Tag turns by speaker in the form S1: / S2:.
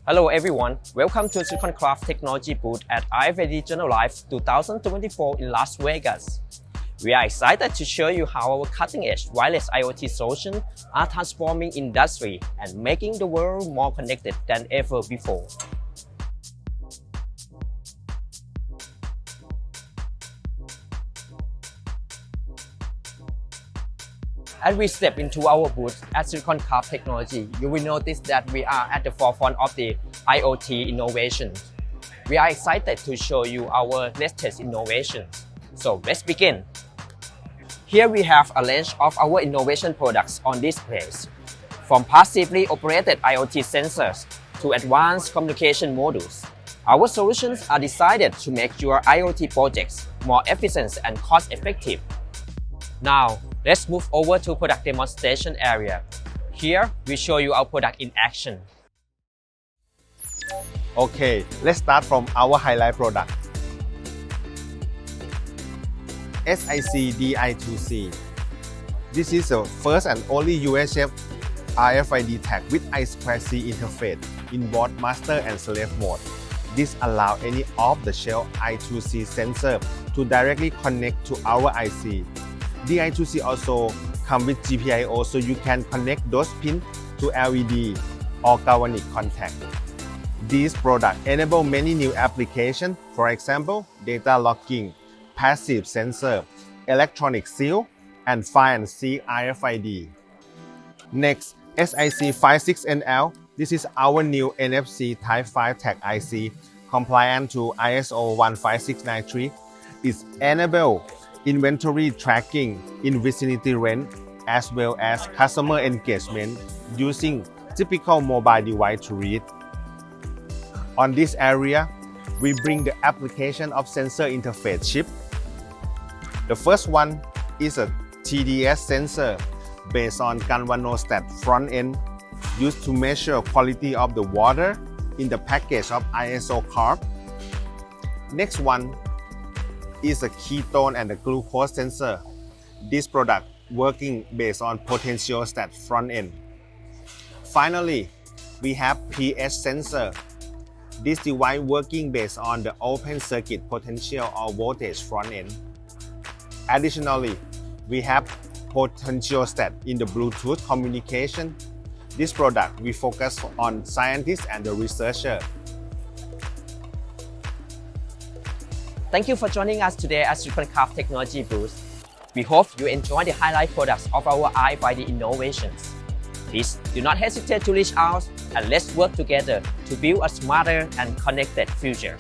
S1: Hello everyone, welcome to Silicon Craft Technology booth at RFID Journal Live 2024 in Las Vegas. We are excited to show you how our cutting-edge wireless IoT solutions are transforming industry and making the world more connected than ever before. As we step into our booth at Silicon Craft Technology, you will notice that we are at the forefront of the IoT innovation. We are excited to show you our latest innovations. So let's begin. Here we have a range of our innovation products on displays, from passively operated IoT sensors to advanced communication modules. Our solutions are designed to make your IoT projects more efficient and cost-effective. Now, let's move over to product demonstration area. Here, we show you our product in action.
S2: Okay, let's start from our highlight product. Asic DI2C. This is the first and only UHF RFID tag with I2C interface in both master and slave mode. This allows any off-the-shelf I2C sensor to directly connect to our IC. The I2C also comes with GPIO, so you can connect those pins to LED or galvanic contact. These products enable many new applications, for example, data logging, passive sensor, electronic seal, and find and seek RFID. Next, SIC56NL. This is our new NFC Type 5 tag IC compliant to ISO 15693. It enables inventory tracking in vicinity range as well as customer engagement using typical mobile device to read. On this area, we bring the application of sensor interface chip. The first one is a TDS sensor based on galvanostat front end used to measure quality of the water in the package of ISO card. Next one is a ketone and a glucose sensor. This product working based on potentiostat front end. Finally, we have pH sensor. This device working based on the open circuit potential or voltage front end. Additionally, we have potentiostat in the Bluetooth communication. This product we focus on scientists and the researcher.
S1: Thank you for joining us today at Silicon Craft Technology booth. We hope you enjoy the highlight products of our RFID innovations. Please do not hesitate to reach out and let's work together to build a smarter and connected future.